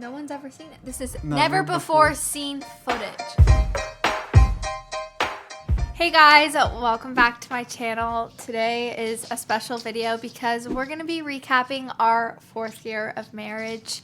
No one's ever seen it. This is never before seen footage. Hey guys, welcome back to my channel. Today is a special video because we're going to be recapping our 4th year of marriage.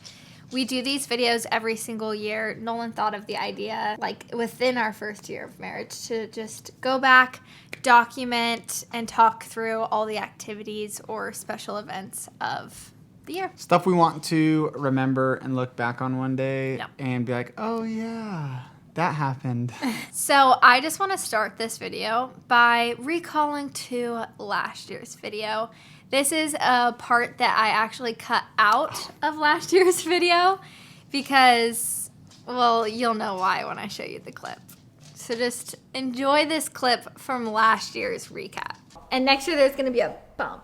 We do these videos every single year. Nolan thought of the idea, like within our 1st year of marriage, to just go back, document, and talk through all the activities or special events of the year. Stuff we want to remember and look back on one day and be like, oh yeah, that happened. So I just want to start this video by recalling to last year's video. This is a part that I actually cut out of last year's video because, well, you'll know why when I show you the clip. So just enjoy this clip from last year's recap. And next year there's going to be a bump.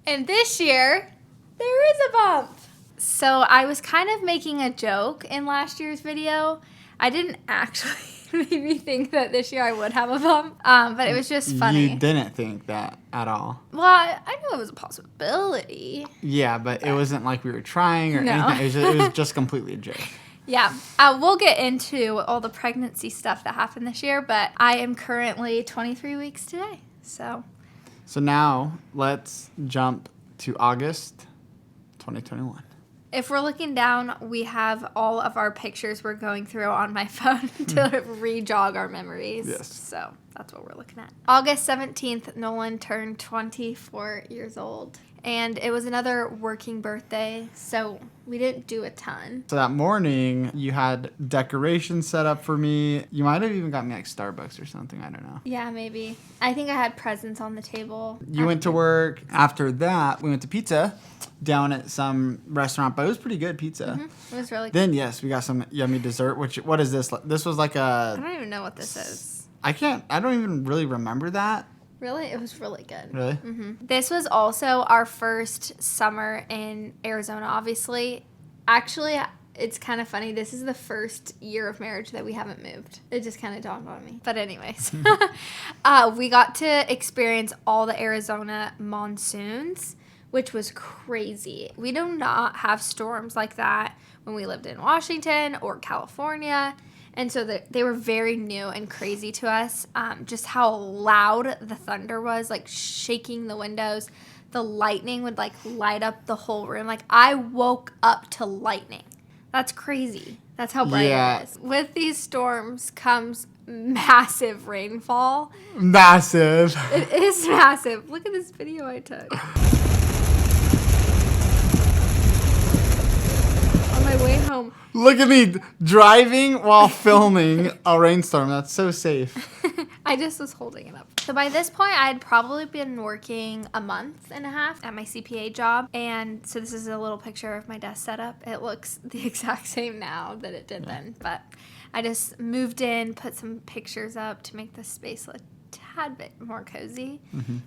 And this year, there is a bump. So I was kind of making a joke in last year's video. I didn't actually maybe think that this year I would have a bump, but it was just funny. You didn't think that at all. Well, I knew it was a possibility. Yeah, but it wasn't like we were trying or anything. It was just completely a joke. Yeah, we'll get into all the pregnancy stuff that happened this year, but I am currently 23 weeks today, so... So now, let's jump to August 2021. If we're looking down, we have all of our pictures we're going through on my phone to re-jog our memories. Yes. So that's what we're looking at. August 17th, Nolan turned 24 years old. And it was another working birthday, so we didn't do a ton. So that morning, you had decorations set up for me. You might have even got me like Starbucks or something. I don't know. Yeah, maybe. I think I had presents on the table. You went to work. After that, we went to pizza down at some restaurant, but it was pretty good pizza. Mm-hmm. It was really good. Then, yes, we got some yummy dessert, what is this? This was like a... I don't even know what this is. I don't even really remember that. Really? It was really good. Really? Mm-hmm. This was also our first summer in Arizona, obviously. Actually, it's kind of funny. This is the first year of marriage that we haven't moved. It just kind of dawned on me. But anyways, we got to experience all the Arizona monsoons, which was crazy. We do not have storms like that when we lived in Washington or California. And so they were very new and crazy to us. Just how loud the thunder was, like shaking the windows. The lightning would like light up the whole room. Like I woke up to lightning. That's crazy. That's how bright it is. With these storms comes massive rainfall. Massive. It is massive. Look at this video I took. On my way home. Look at me driving while filming a rainstorm. That's so safe. I just was holding it up. So by this point, I had probably been working a month and a half at my CPA job. And so this is a little picture of my desk setup. It looks the exact same now that it did then. But I just moved in, put some pictures up to make the space look tad bit more cozy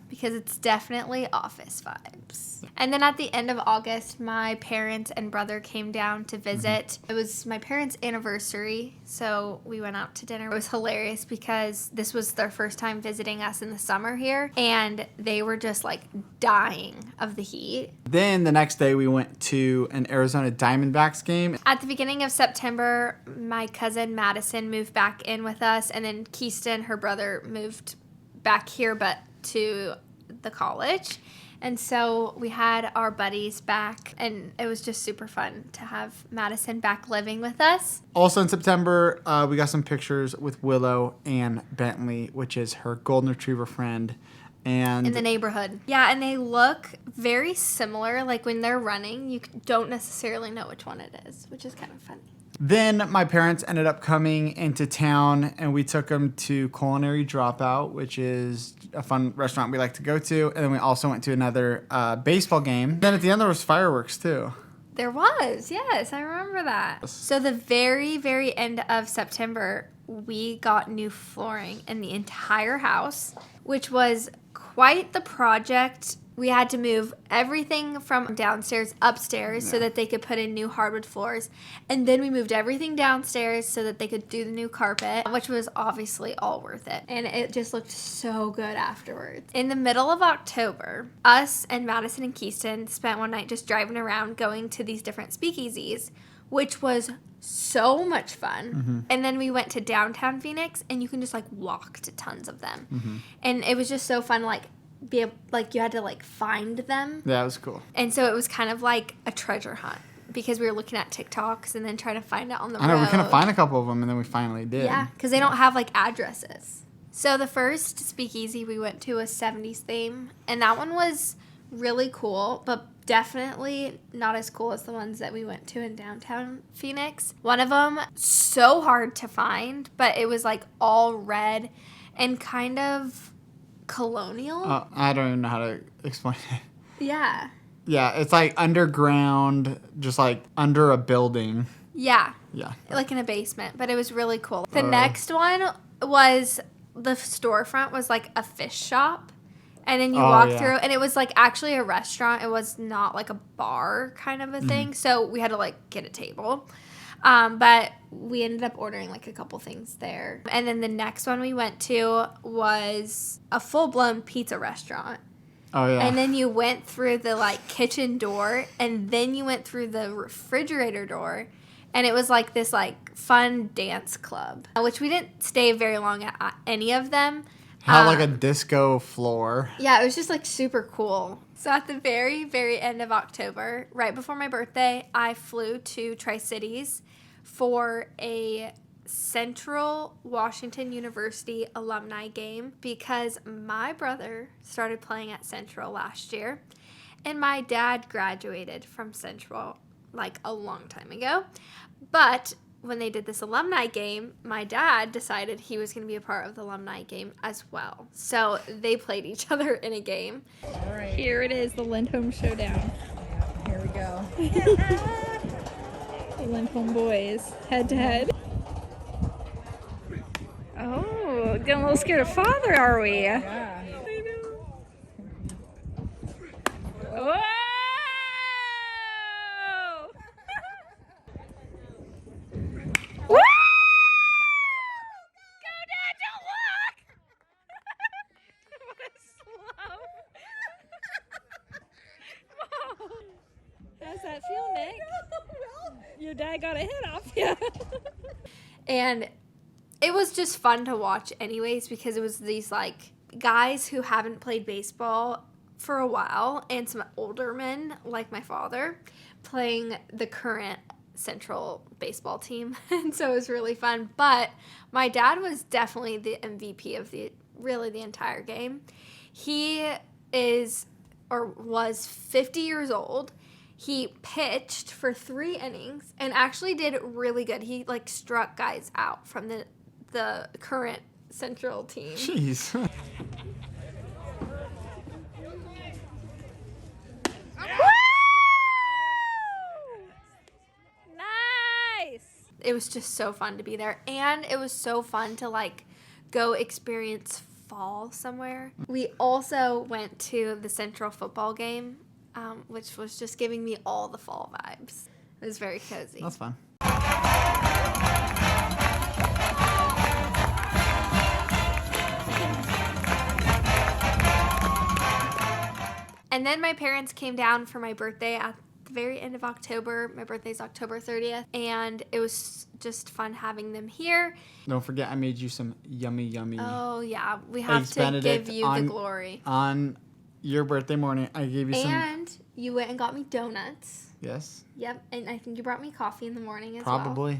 because it's definitely office vibes. And then at the end of August, my parents and brother came down to visit. It was my parents' anniversary, so we went out to dinner. It was hilarious because this was their first time visiting us in the summer here, and they were just like dying of the heat. Then the next day we went to an Arizona Diamondbacks game. At the beginning of September, my cousin Madison moved back in with us, and then Keiston, her brother, moved back here but to the college. And so we had our buddies back, and it was just super fun to have Madison back living with us. Also in September, we got some pictures with Willow and Bentley, which is her golden retriever friend. And in the neighborhood. Yeah, and they look very similar. Like when they're running, you don't necessarily know which one it is, which is kind of funny. Then my parents ended up coming into town, and we took them to Culinary Dropout, which is a fun restaurant we like to go to. And then we also went to another baseball game. Then at the end, there was fireworks, too. There was, yes, I remember that. So the very, very end of September, we got new flooring in the entire house, which was quite the project we had to move everything from downstairs upstairs so that they could put in new hardwood floors. And then we moved everything downstairs so that they could do the new carpet, which was obviously all worth it. And it just looked so good afterwards. In the middle of October, us and Madison and Keyston spent one night just driving around going to these different speakeasies, which was so much fun. Mm-hmm. And then we went to downtown Phoenix, and you can just like walk to tons of them. Mm-hmm. And it was just so fun, like be able, like you had to like find them. Yeah, it was cool. And so it was kind of like a treasure hunt because we were looking at TikToks and then trying to find it on the road. I know, we couldn't find a couple of them, and then we finally did. Yeah, because they don't have like addresses. So the first speakeasy we went to was 70s theme, and that one was really cool, but definitely not as cool as the ones that we went to in downtown Phoenix. One of them, so hard to find, but it was like all red and kind of colonial. I don't even know how to explain it. Yeah. Yeah, it's like underground, just like under a building. Yeah. Yeah. Like in a basement, but it was really cool. The next one was the storefront was like a fish shop. And then you walk through, and it was like actually a restaurant. It was not like a bar kind of a thing. So we had to like get a table. But we ended up ordering like a couple things there. And then the next one we went to was a full-blown pizza restaurant. Oh, yeah. And then you went through the like kitchen door, and then you went through the refrigerator door. And it was like this like fun dance club, which we didn't stay very long at any of them. Had like a disco floor. Yeah, it was just like super cool. So at the very, very end of October, right before my birthday, I flew to Tri-Cities for a Central Washington University alumni game because my brother started playing at Central last year, and my dad graduated from Central like a long time ago. But when they did this alumni game, my dad decided he was going to be a part of the alumni game as well. So they played each other in a game. All right. Here it is, the Lindholm Showdown. Here we go. The Lindholm boys, head to head. Oh, getting a little scared of father, are we? Yeah. Whoa! Woo! Go, Dad, don't look! What a slow. Whoa. How's that feel, Nick? Your dad got a hit off you. And it was just fun to watch anyways because it was these like guys who haven't played baseball for a while and some older men like my father playing the current Central baseball team. And so it was really fun. But my dad was definitely the MVP of the entire game. He is or was 50 years old. He pitched for 3 innings and actually did really good. He like struck guys out from the current Central team. Jeez. Nice! It was just so fun to be there, and it was so fun to like go experience fall somewhere. We also went to the Central football game, which was just giving me all the fall vibes. It was very cozy. That's fun. And then my parents came down for my birthday at the very end of October. My birthday's October 30th, and it was just fun having them here. Don't forget, I made you some yummy. Oh, yeah. We have Eggs to Benedict give you the glory. On your birthday morning, I gave you some. And you went and got me donuts. Yes. Yep. And I think you brought me coffee in the morning as well. Probably.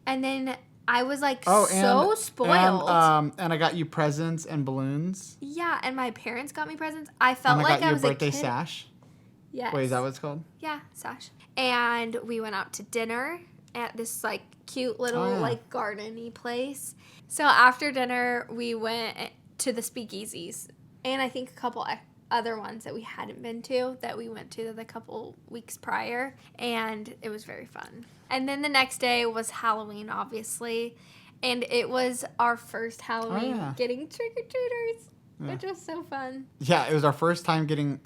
And then I was like and, spoiled. And I got you presents and balloons. Yeah, and my parents got me presents. I felt And I like got I you a was a birthday kid. sash. Yes. Wait, is that what it's called? Yeah, sash. And we went out to dinner at this like cute little like garden-y place. So after dinner, we went to the speakeasies, and I think a couple other ones that we hadn't been to that we went to the couple weeks prior, and it was very fun. And then the next day was Halloween, obviously, and it was our first Halloween getting trick-or-treaters. which was so fun. Yeah, it was our first time getting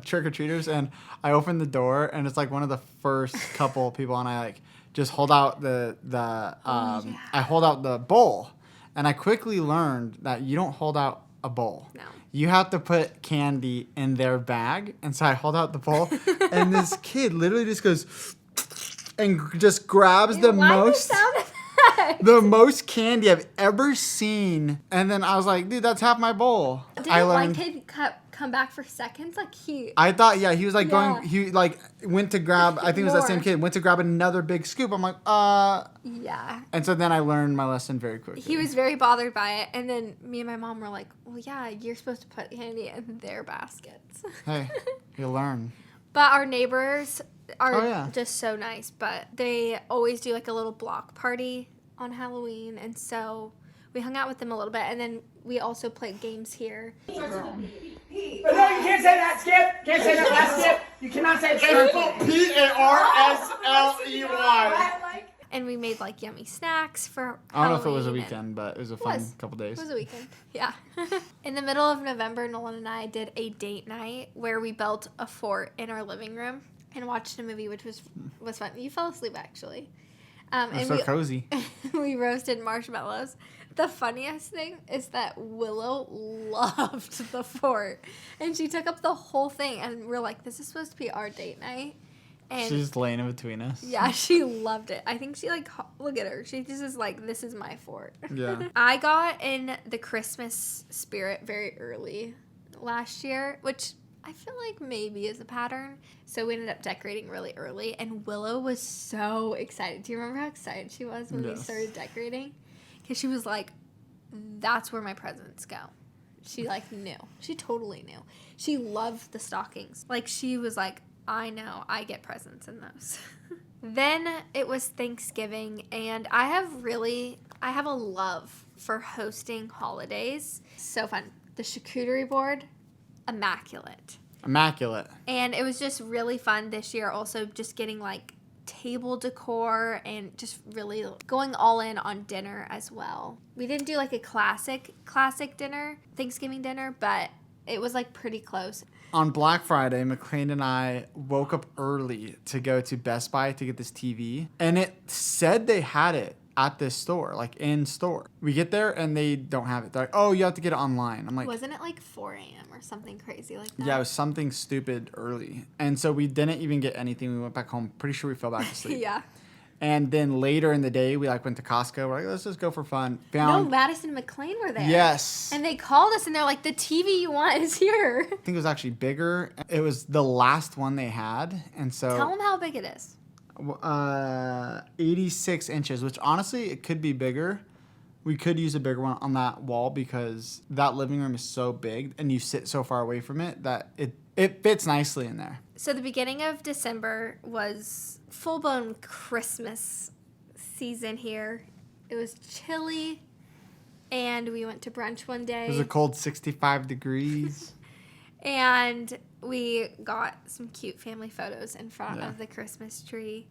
trick-or-treaters, and I opened the door, and it's like one of the first couple people, and I like just hold out I hold out the bowl, and I quickly learned that you don't hold out a bowl. No. You have to put candy in their bag, and so I hold out the bowl, and this kid literally just goes and just grabs the most candy I've ever seen, and then I was like, dude, that's half my bowl. Didn't one kid come back for seconds? Like I thought, he was like going, he like went to grab, I think it was that same kid, went to grab another big scoop. I'm like, Yeah. And so then I learned my lesson very quickly. He was very bothered by it, and then me and my mom were like, well, yeah, you're supposed to put candy in their baskets. Hey, you learn. But our neighbors are just so nice, but they always do like a little block party on Halloween, and so we hung out with them a little bit, and then we also played games here. But no, you can't say that, Skip. Can't say that last Skip. You cannot say PARSLEY. And we made like yummy snacks for I don't know if it Halloween was a weekend, but it was a fun couple days. It was a weekend, yeah. In the middle of November, Nolan and I did a date night where we built a fort in our living room and watched a movie, which was fun. You fell asleep, actually. It was so cozy. We roasted marshmallows. The funniest thing is that Willow loved the fort, and she took up the whole thing, and we're like, this is supposed to be our date night. And she's just laying in between us. yeah, she loved it. I think she look at her. She just is like, this is my fort. Yeah. I got in the Christmas spirit very early last year, which I feel like maybe is a pattern. So we ended up decorating really early, and Willow was so excited. Do you remember how excited she was when we started decorating? Because she was like, that's where my presents go. She knew. She totally knew. She loved the stockings. She was like, I know, I get presents in those. Then it was Thanksgiving, and I have a love for hosting holidays. So fun. The charcuterie board, immaculate. And it was just really fun this year, also just getting table decor and just really going all in on dinner as well. We didn't do a classic dinner, Thanksgiving dinner, but it was pretty close. On Black Friday, McLean and I woke up early to go to Best Buy to get this TV. And it said they had it at this store, in store. We get there and they don't have it. They're like, oh, you have to get it online. I'm like, wasn't it 4 a.m. or something crazy like that? Yeah, it was something stupid early. And so we didn't even get anything. We went back home. Pretty sure we fell back asleep. Yeah. And then later in the day, we went to Costco. We're like, let's just go for fun. No, Madison and McLean were there. Yes. And they called us and they're like, the TV you want is here. I think it was actually bigger. It was the last one they had. And so tell them how big it is. 86 inches, which honestly, it could be bigger. We could use a bigger one on that wall because that living room is so big and you sit so far away from it that it fits nicely in there. So the beginning of December was full-blown Christmas season here. It was chilly, and we went to brunch one day. It was a cold 65 degrees. And we got some cute family photos in front of the Christmas tree,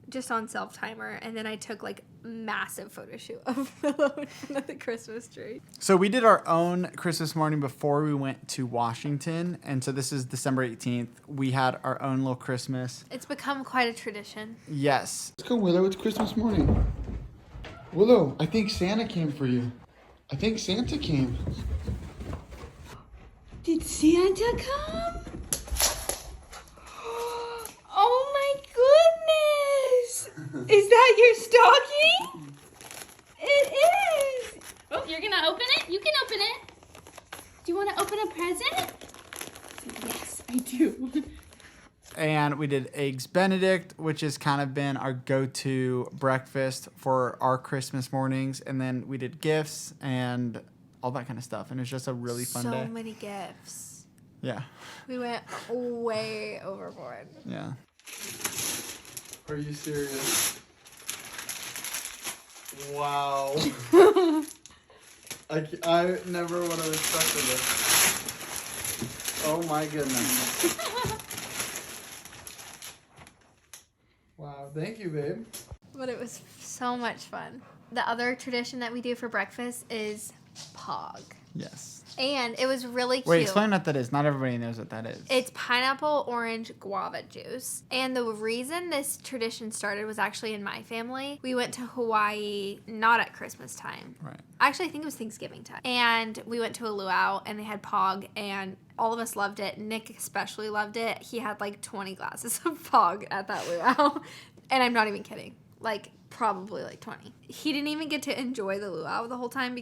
just on self-timer. And then I took massive photo shoot of Willow in front of the Christmas tree. So we did our own Christmas morning before we went to Washington. And so this is December 18th. We had our own little Christmas. It's become quite a tradition. Yes. Let's go, Willow. It's Christmas morning. Willow, I think Santa came for you. I think Santa came. Did Santa come? Oh my goodness! Is that your stocking? It is! Oh, you're gonna open it? You can open it. Do you want to open a present? Yes, I do. And we did Eggs Benedict, which has kind of been our go-to breakfast for our Christmas mornings. And then we did gifts and all that kind of stuff. And it was just a really fun day. So many gifts. Yeah. We went way overboard. Yeah. Are you serious? Wow. I never would have expected this. Oh my goodness. Wow, thank you, babe. But it was so much fun. The other tradition that we do for breakfast is Pog. Yes. And it was really cute. Wait, explain what that is. Not everybody knows what that is. It's pineapple, orange, guava juice. And the reason this tradition started was actually in my family. We went to Hawaii not at Christmas time. Right. Actually, I think it was Thanksgiving time. And we went to a luau and they had Pog and all of us loved it. Nick especially loved it. He had like 20 glasses of Pog at that luau. And I'm not even kidding. Like probably like 20. He didn't even get to enjoy the luau the whole time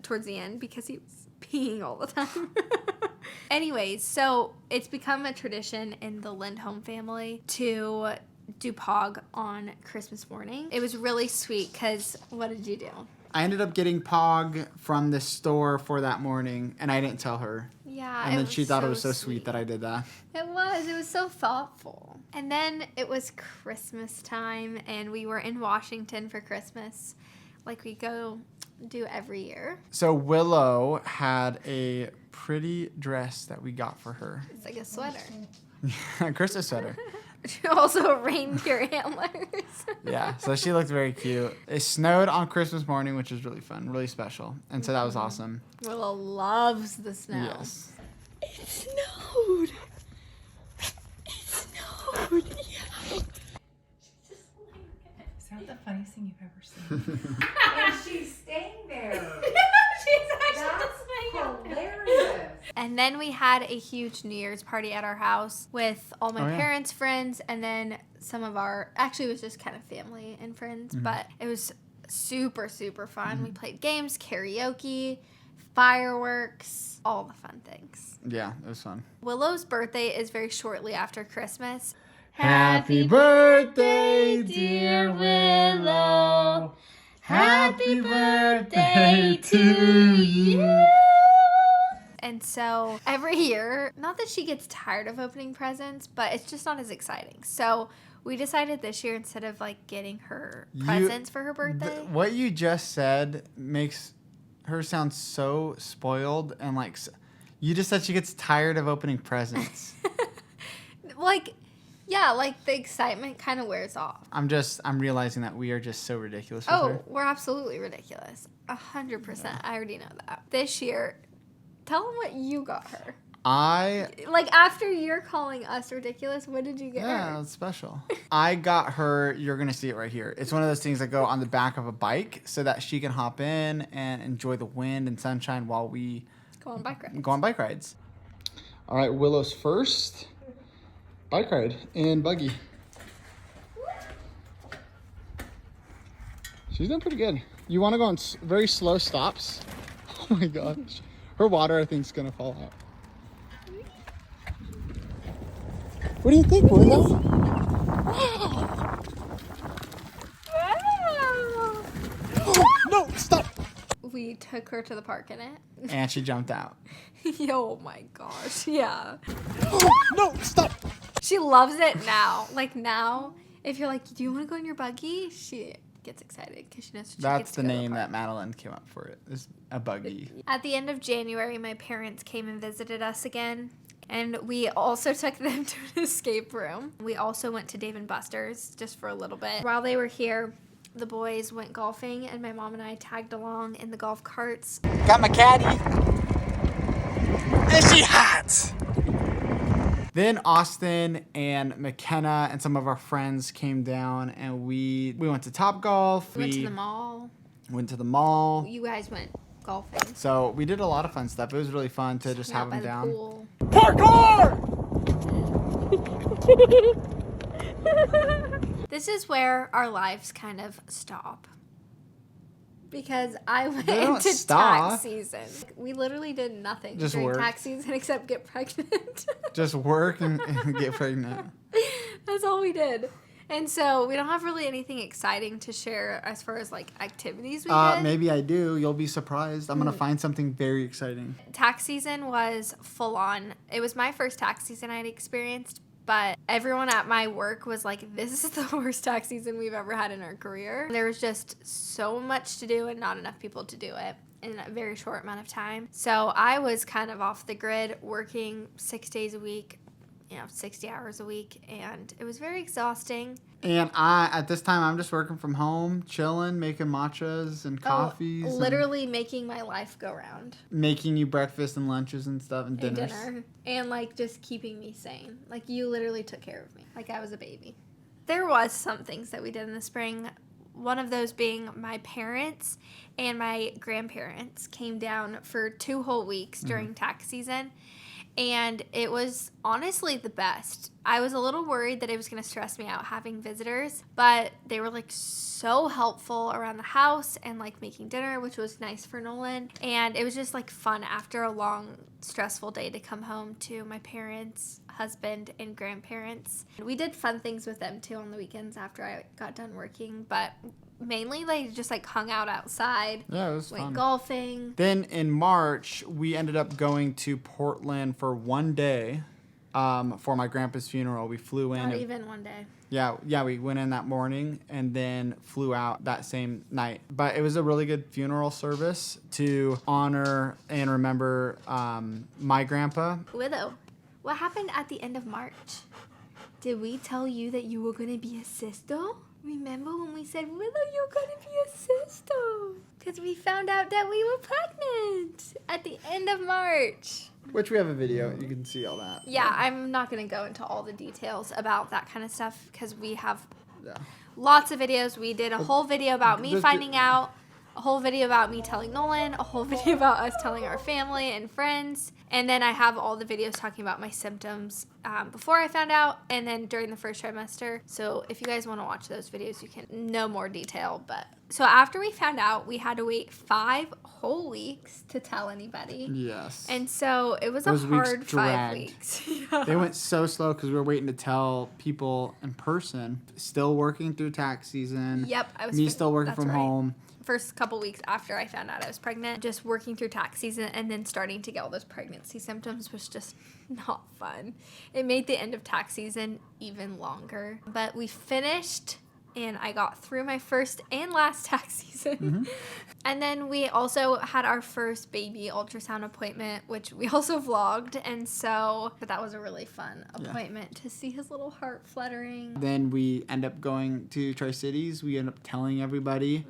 towards the end because he was peeing all the time. Anyways, so it's become a tradition in the Lindholm family to do Pog on Christmas morning. It was really sweet because what did you do? I ended up getting Pog from the store for that morning, and I didn't tell her. Yeah, and then she thought it was so sweet that I did that. It was so thoughtful. And then it was Christmas time, and we were in Washington for Christmas, like we go do every year. So Willow had a pretty dress that we got for her. It's like a sweater. A Christmas sweater. Also reindeer antlers. Yeah, so she looked very cute. It snowed on Christmas morning, which was really fun, really special. And so that was awesome. Willow loves the snow. Yes. It snowed. It snowed. Yeah. Is that the funniest thing you've ever seen? And she's staying there. She's actually That's just laying out there. hilarious. And then we had a huge New Year's party at our house with all my parents' friends, and then some of actually it was just kind of family and friends, but it was super, super fun. We played games, karaoke, fireworks, all the fun things. Yeah, it was fun. Willow's birthday is very shortly after Christmas. Happy birthday, dear Willow. Happy birthday to you. And so every year, not that she gets tired of opening presents, but it's just not as exciting. So we decided this year, instead of like getting her presents for her birthday. What you just said makes her sound so spoiled, and like you just said she gets tired of opening presents. Yeah, like the excitement kind of wears off. I'm realizing that we are just so ridiculous with Oh, her. we're absolutely ridiculous. 100%. I already know that. This year, tell them what you got her. Like, after you're calling us ridiculous, what did you get her? Yeah, it's special. I got her, you're going to see it right here. It's one of those things that go on the back of a bike so that she can hop in and enjoy the wind and sunshine while we Go on bike rides. go on bike rides. All right, Willow's first bike ride in buggy. She's doing pretty good. You want to go on very slow stops? Oh my gosh. Her water, I think, is going to fall out. What do you think, Willow? Wow. No, stop. We took her to the park in it. And she jumped out. Oh my gosh, yeah. No, stop. She loves it now. Like now, if you're like, do you want to go in your buggy? She gets excited because she knows she That's gets to the go to name park. that Madeline came up for it. It's a buggy. At the end of January, my parents came and visited us again. And we also took them to an escape room. We also went to Dave & Buster's just for a little bit. While they were here, the boys went golfing, and my mom and I tagged along in the golf carts. Got my caddy. Is she hot? Then Austin and McKenna and some of our friends came down, and we went to Topgolf. We went to the mall. Went to the mall. You guys went golfing. So we did a lot of fun stuff. It was really fun to just have them down. Pool. Parkour! This is where our lives kind of stop. Because I went They don't into stop. tax season. We literally did nothing Just during work. tax season except get pregnant. Just work and get pregnant. That's all we did. And so we don't have really anything exciting to share as far as like activities we did. Maybe I do. You'll be surprised. I'm going to find something very exciting. Tax season was full on. It was my first tax season I'd experienced, but everyone at my work was like, this is the worst tax season we've ever had in our career. There was just so much to do and not enough people to do it in a very short amount of time. So I was kind of off the grid, working 6 days a week, 60 hours a week, and it was very exhausting. And at this time, I'm just working from home, chilling, making matchas and coffees. Literally making my life go round. Making you breakfast and lunches and stuff and dinners. Dinner. And, like, just keeping me sane. Like, you literally took care of me. Like, I was a baby. There was some things that we did in the spring. One of those being my parents and my grandparents came down for 2 whole weeks during tax season. And it was honestly the best. I was a little worried that it was going to stress me out having visitors, but they were like so helpful around the house and like making dinner, which was nice for Nolan. And it was just like fun after a long, stressful day to come home to my parents, husband, and grandparents. We did fun things with them too on the weekends after I got done working, but mainly they just like hung out outside. Yeah, it was went fun. Golfing. Then in March, we ended up going to Portland for 1 day for my grandpa's funeral. We flew in. Not even 1 day. Yeah, we went in that morning and then flew out that same night. But it was a really good funeral service to honor and remember my grandpa. Willow, what happened at the end of March? Did we tell you that you were going to be a sister? Remember when we said, Willow, you're going to be a sister? Because we found out that we were pregnant at the end of March. Which we have a video. You can see all that. Yeah, I'm not going to go into all the details about that kind of stuff because we have Yeah. lots of videos. We did a whole video about me Just- finding out, a whole video about me telling Nolan, a whole video about us telling our family and friends. And then I have all the videos talking about my symptoms before I found out and then during the first trimester. So if you guys want to watch those videos, you can know more detail. But so after we found out, we had to wait 5 whole weeks to tell anybody. Yes. And so it was Those a weeks hard 5 dragged. weeks. They went so slow because we were waiting to tell people in person. Still working through tax season. Yep, I was. Me still working that's from right. home. First couple weeks after I found out I was pregnant, just working through tax season and then starting to get all those pregnancy symptoms was just not fun. It made the end of tax season even longer. But we finished and I got through my first and last tax season. And then we also had our first baby ultrasound appointment, which we also vlogged. And so, but that was a really fun appointment to see his little heart fluttering. Then we end up going to Tri-Cities. We end up telling everybody.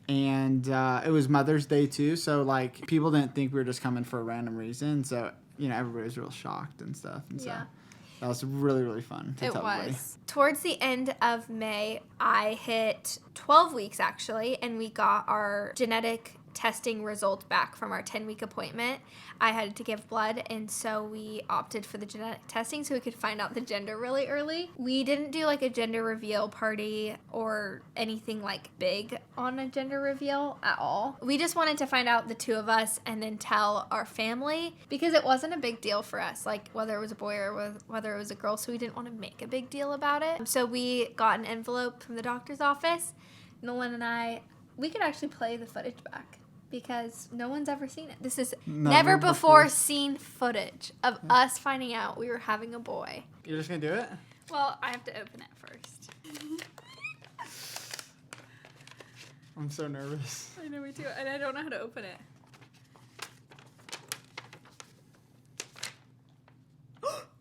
And it was Mother's Day too. So like people didn't think we were just coming for a random reason. So, everybody was real shocked and stuff. And so that was really, really fun to tell everybody. Towards the end of May, I hit 12 weeks actually, and we got our genetic testing result back from our 10-week appointment. I had to give blood, and so we opted for the genetic testing so we could find out the gender really early. We didn't do like a gender reveal party or anything like big on a gender reveal at all. We just wanted to find out the 2 of us and then tell our family because it wasn't a big deal for us, like whether it was a boy or whether it was a girl, so we didn't want to make a big deal about it. So we got an envelope from the doctor's office. Nolan and I, we could actually play the footage back because no one's ever seen it. This is never before seen footage of us finding out we were having a boy. You're just going to do it? Well, I have to open it first. I'm so nervous. I know, me too. And I don't know how to open it.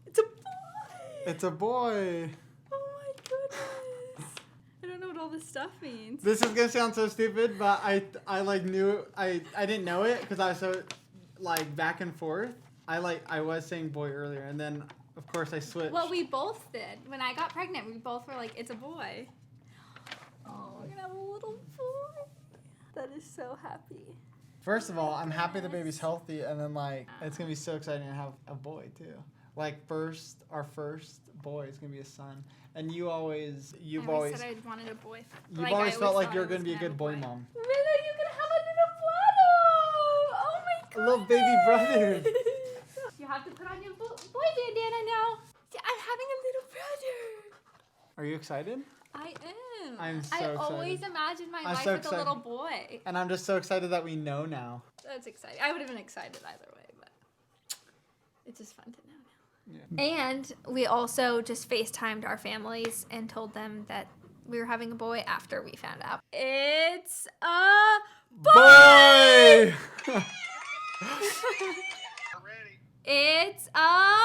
It's a boy! It's a boy. Oh my goodness. I don't know what all this stuff means. This is going to sound so stupid, but I like knew, I didn't know it because I was so like back and forth. I was saying boy earlier and then of course I switched. Well, we both did. When I got pregnant, we both were like, it's a boy. Oh, we're gonna have a little boy. That is so happy. First of all, I'm happy the baby's healthy, and then like it's gonna be so exciting to have a boy too. Like our first boy is gonna be a son, and you've always said I wanted a boy. you've always felt like you're gonna be a good boy mom. Really, you're gonna have a little brother! Oh my god! A little baby brother. You have to put on your boy bandana now. I'm having a little brother. Are you excited? I am. I'm so I excited. always imagined my I'm life so with a excited. little boy. And I'm just so excited that we know now. That's exciting. I would have been excited either way, but it's just fun to know now. Yeah. And we also just FaceTimed our families and told them that we were having a boy after we found out. It's a boy! Boy! It's a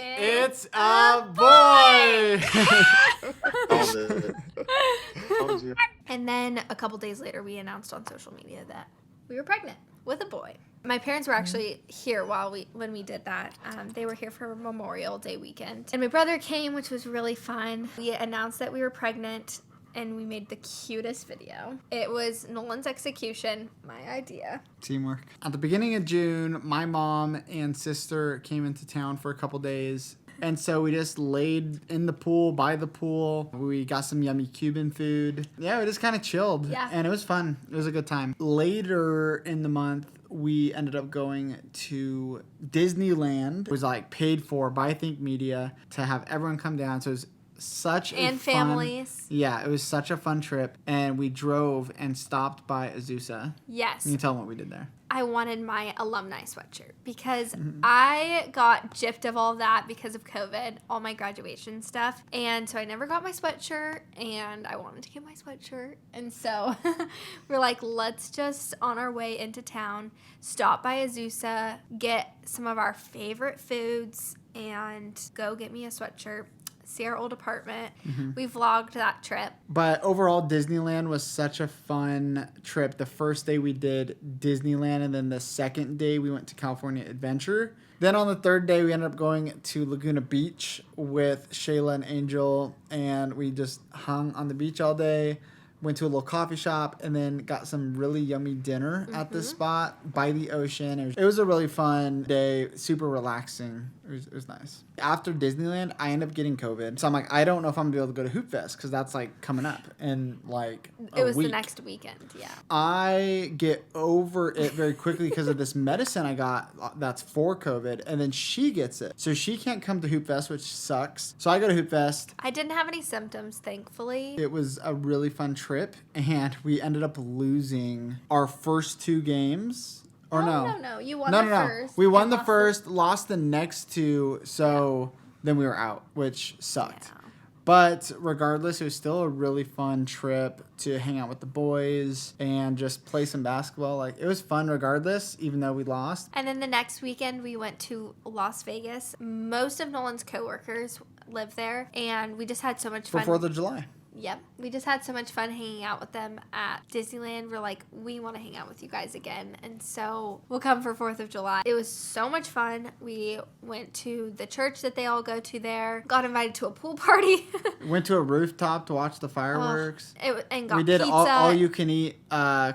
It's a boy. And then a couple days later, we announced on social media that we were pregnant with a boy. My parents were actually here when we did that. They were here for Memorial Day weekend. And my brother came, which was really fun. We announced that we were pregnant, and we made the cutest video. It was Nolan's execution, my idea. Teamwork. At the beginning of June, my mom and sister came into town for a couple days. And so we just laid in the pool, by the pool. We got some yummy Cuban food. Yeah, we just kind of chilled. Yeah. And it was fun. It was a good time. Later in the month, we ended up going to Disneyland. It was like paid for by Think Media to have everyone come down. So it was such and families. Yeah, it was such a fun trip. And we drove and stopped by Azusa. Yes. Can you tell them what we did there? I wanted my alumni sweatshirt because I got gypped of all that because of COVID, all my graduation stuff. And so I never got my sweatshirt, and I wanted to get my sweatshirt. And so we're like, let's just, on our way into town, stop by Azusa, get some of our favorite foods, and go get me a sweatshirt. See our old apartment. We vlogged that trip. But overall, Disneyland was such a fun trip. The first day we did Disneyland, and then the second day we went to California Adventure. Then on the third day, we ended up going to Laguna Beach with Shayla and Angel, and we just hung on the beach all day. Went to a little coffee shop, and then got some really yummy dinner at the spot by the ocean. It was a really fun day, super relaxing. It was nice. After Disneyland, I ended up getting COVID. So I'm like, I don't know if I'm going to be able to go to Hoop Fest because that's like coming up in like a It was week. the next weekend, yeah. I get over it very quickly because of this medicine I got that's for COVID, and then she gets it. So she can't come to Hoop Fest, which sucks. So I go to Hoop Fest. I didn't have any symptoms, thankfully. It was a really fun trip, and we ended up losing our first two games. Or No. You won the first. We won and the lost first, lost the next two, so then we were out, which sucked. Yeah. But regardless, it was still a really fun trip to hang out with the boys and just play some basketball. Like, it was fun regardless, even though we lost. And then the next weekend, we went to Las Vegas. Most of Nolan's coworkers live there, and we just had so much For fun. 4th of July. Yep. We just had so much fun hanging out with them at Disneyland. We're like, we want to hang out with you guys again. And so we'll come for 4th of July. It was so much fun. We went to the church that they all go to there. Got invited to a pool party. Went to a rooftop to watch the fireworks. And got We did pizza. all you can eat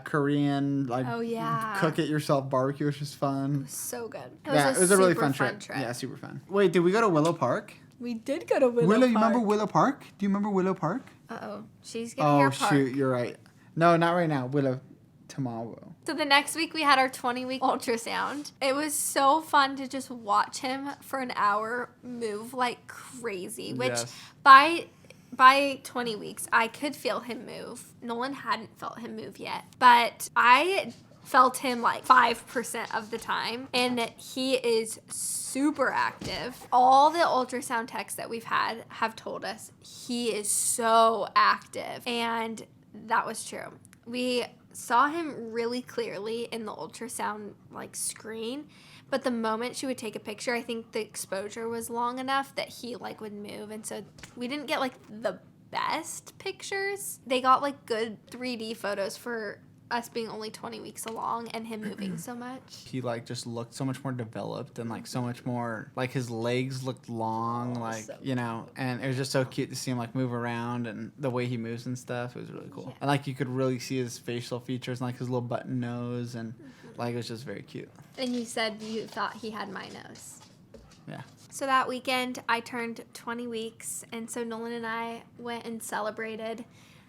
Korean, like, Oh, yeah. cook it yourself barbecue, which is fun. So good. It was a really super fun trip. Yeah, super fun. Wait, did we go to Willow Park? We did go to Willow You Park. remember Willow Park? Do you remember Willow Park? Uh-oh. She's getting her park. Shoot, you're right. No, not right now. Willow tomorrow. So the next week we had our 20-week ultrasound. It was so fun to just watch him for an hour move like crazy, which Yes. by 20 weeks I could feel him move. Nolan hadn't felt him move yet, but I felt him like 5% of the time, and he is super active. All the ultrasound techs that we've had have told us he is so active, and that was true. We saw him really clearly in the ultrasound like screen, but the moment she would take a picture, I think the exposure was long enough that he like would move, and so we didn't get like the best pictures. They got like good 3D photos for us being only 20 weeks along and him moving so much. He like just looked so much more developed and like so much more like his legs looked long, like so you know, and it was just so cute to see him like move around and the way he moves and stuff. It was really cool. Yeah. And like you could really see his facial features and like his little button nose and like it was just very cute. And you said you thought he had my nose. Yeah. So that weekend I turned 20 weeks, and so Nolan and I went and celebrated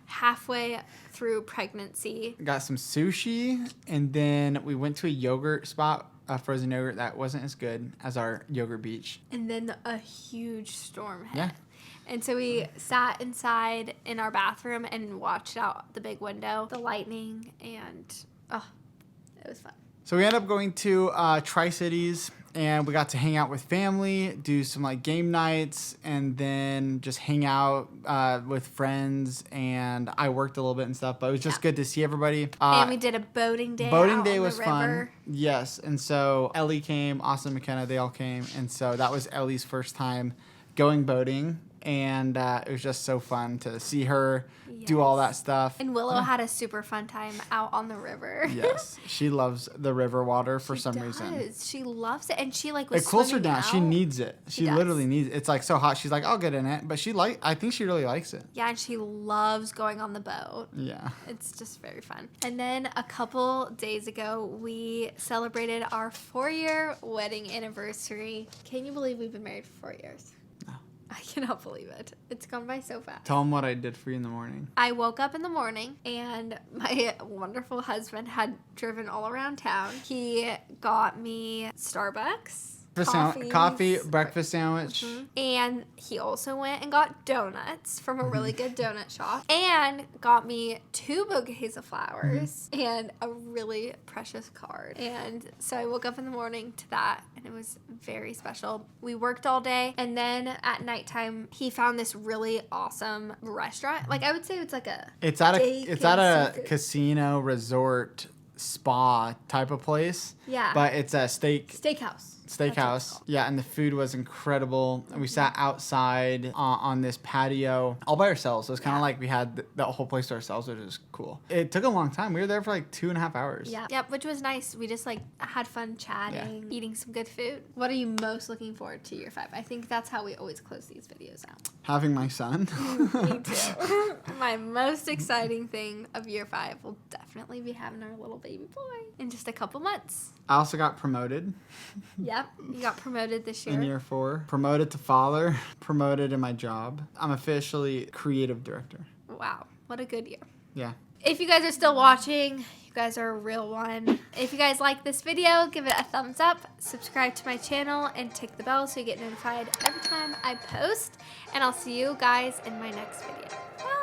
halfway through pregnancy. Got some sushi, and then we went to a yogurt spot, a frozen yogurt that wasn't as good as our yogurt beach. And then a huge storm hit. Yeah. And so we sat inside in our bathroom and watched out the big window, the lightning, and it was fun. So we ended up going to Tri-Cities, and we got to hang out with family, do some like game nights, and then just hang out with friends. And I worked a little bit and stuff, but it was just good to see everybody. And we did a boating day. Boating out day on was the fun. river. Yes, and so Ellie came, Austin, McKenna, they all came, and so that was Ellie's first time going boating, and it was just so fun to see her do all that stuff. And Willow had a super fun time out on the river. Yes, she loves the river water for some reason. She loves it, and she like was It cools her swimming down. out. She needs it. She does. literally needs it. It's like so hot. She's like, I'll get in it, but I think she really likes it. Yeah, and she loves going on the boat. Yeah. It's just very fun. And then a couple days ago, we celebrated our 4-year wedding anniversary. Can you believe we've been married for 4 years? No. I cannot believe it. It's gone by so fast. Tell them what I did for you in the morning. I woke up in the morning and my wonderful husband had driven all around town. He got me Starbucks. Coffee, breakfast sandwich. And he also went and got donuts from a really good donut shop and got me 2 bouquets of flowers and a really precious card. And so I woke up in the morning to that, and it was very special. We worked all day, and then at nighttime he found this really awesome restaurant. Like, I would say it's like a It's at a seafood. casino resort spa type of place. Yeah. But it's a steakhouse. That's what it's steakhouse. called. Yeah, and the food was incredible. And we sat outside on this patio all by ourselves. So it's kind of like we had the whole place to ourselves, which is cool. It took a long time. We were there for like 2.5 hours. Yeah. Yep, which was nice. We just like had fun chatting, eating some good food. What are you most looking forward to year 5? I think that's how we always close these videos out. Having my son. Me too. My most exciting thing of year 5 will definitely be having our little baby boy in just a couple months. I also got promoted Yep, you got promoted this in year. year 4. Promoted to father. Promoted in my job. I'm officially creative director. Wow, what a good year. Yeah. If you guys are still watching, you guys are a real one. If you guys like this video, give it a thumbs up, subscribe to my channel, and tick the bell so you get notified every time I post. And I'll see you guys in my next video. Bye!